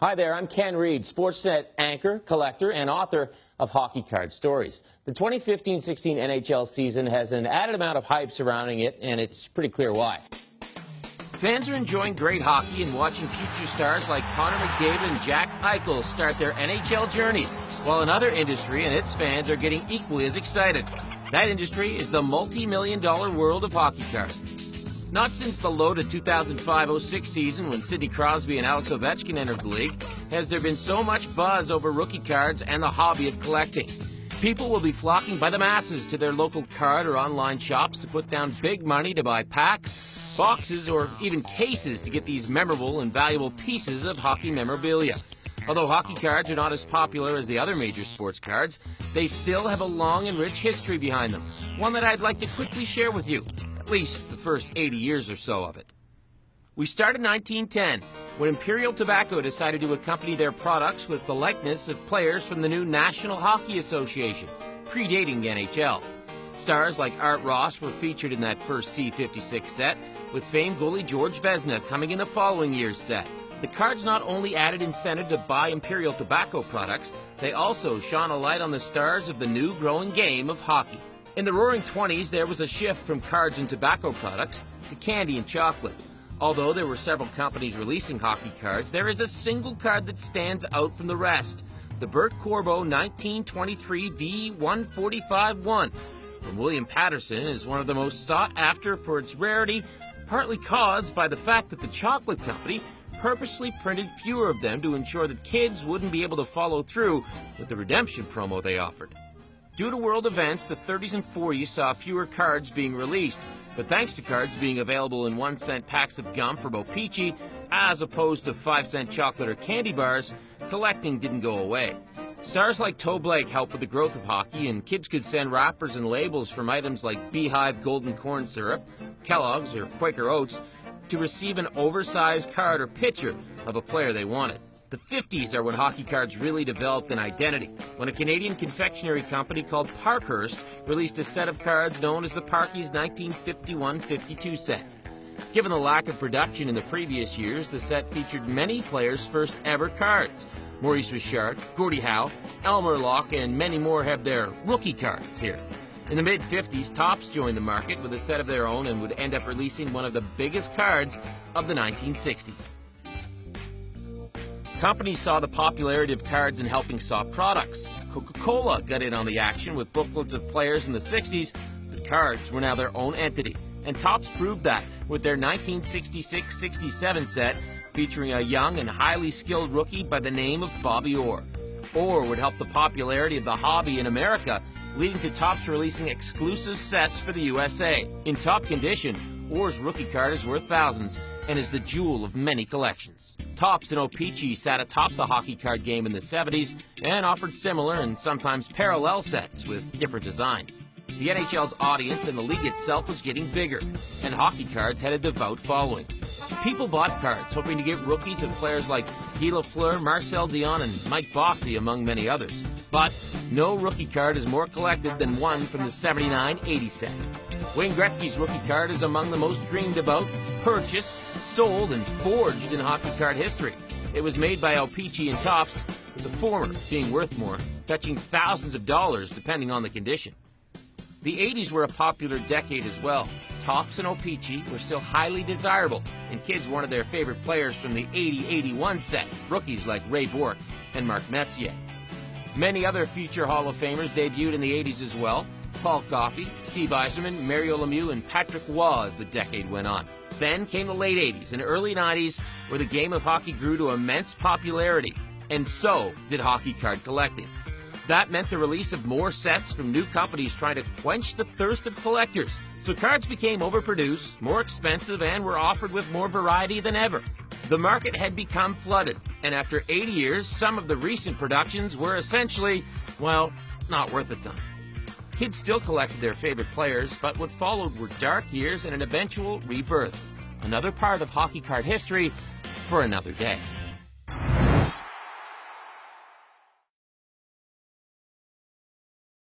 Hi there, I'm Ken Reed, Sportsnet anchor, collector, and author of Hockey Card Stories. The 2015-16 NHL season has an added amount of hype surrounding it, and it's pretty clear why. Fans are enjoying great hockey and watching future stars like Connor McDavid and Jack Eichel start their NHL journey, while another industry and its fans are getting equally as excited. That industry is the multi-million-dollar world of hockey cards. Not since the loaded 2005-06 season when Sidney Crosby and Alex Ovechkin entered the league has there been so much buzz over rookie cards and the hobby of collecting. People will be flocking by the masses to their local card or online shops to put down big money to buy packs, boxes, or even cases to get these memorable and valuable pieces of hockey memorabilia. Although hockey cards are not as popular as the other major sports cards, they still have a long and rich history behind them, one that I'd like to quickly share with you. At least the first 80 years or so of it. We start in 1910, when Imperial Tobacco decided to accompany their products with the likeness of players from the new National Hockey Association, predating the NHL. Stars like Art Ross were featured in that first C56 set, with famed goalie George Vezina coming in the following year's set. The cards not only added incentive to buy Imperial Tobacco products, they also shone a light on the stars of the new growing game of hockey. In the Roaring 20s, there was a shift from cards and tobacco products to candy and chocolate. Although there were several companies releasing hockey cards, there is a single card that stands out from the rest. The Bert Corbeau 1923 V145-1 from William Patterson is one of the most sought after for its rarity, partly caused by the fact that the chocolate company purposely printed fewer of them to ensure that kids wouldn't be able to follow through with the redemption promo they offered. Due to world events, the 30s and 40s saw fewer cards being released, but thanks to cards being available in 1-cent packs of gum from O-Pee-Chee, as opposed to 5-cent chocolate or candy bars, collecting didn't go away. Stars like Toe Blake helped with the growth of hockey, and kids could send wrappers and labels from items like Beehive Golden Corn Syrup, Kellogg's, or Quaker Oats to receive an oversized card or picture of a player they wanted. The 50s are when hockey cards really developed an identity, when a Canadian confectionery company called Parkhurst released a set of cards known as the Parky's 1951-52 set. Given the lack of production in the previous years, the set featured many players' first ever cards. Maurice Richard, Gordie Howe, Elmer Locke, and many more have their rookie cards here. In the mid-50s, Topps joined the market with a set of their own and would end up releasing one of the biggest cards of the 1960s. Companies saw the popularity of cards in helping sell products. Coca-Cola got in on the action with booklets of players in the 60s, but cards were now their own entity. And Topps proved that with their 1966-67 set featuring a young and highly skilled rookie by the name of Bobby Orr. Orr would help the popularity of the hobby in America, leading to Topps releasing exclusive sets for the USA. In top condition, Orr's rookie card is worth thousands and is the jewel of many collections. Topps and O-Pee-Chee sat atop the hockey card game in the 70s and offered similar and sometimes parallel sets with different designs. The NHL's audience and the league itself was getting bigger, and hockey cards had a devout following. People bought cards hoping to give rookies of players like Guy Lafleur, Marcel Dion, and Mike Bossy, among many others. But no rookie card is more collected than one from the 79-80 sets. Wayne Gretzky's rookie card is among the most dreamed about, purchased, sold, and forged in hockey card history. It was made by O-Pee-Chee and Topps, with the former being worth more, fetching thousands of dollars depending on the condition. The 80s were a popular decade as well. Topps and O-Pee-Chee were still highly desirable, and kids wanted their favorite players from the 80-81 set, rookies like Ray Bourque and Mark Messier. Many other future Hall of Famers debuted in the 80s as well. Paul Coffey, Steve Yzerman, Mario Lemieux, and Patrick Waugh as the decade went on. Then came the late 80s and early 90s, where the game of hockey grew to immense popularity, and so did hockey card collecting. That meant the release of more sets from new companies trying to quench the thirst of collectors. So cards became overproduced, more expensive, and were offered with more variety than ever. The market had become flooded, and after 80 years, some of the recent productions were essentially, well, not worth a ton. Kids still collected their favorite players, but what followed were dark years and an eventual rebirth. Another part of hockey card history for another day.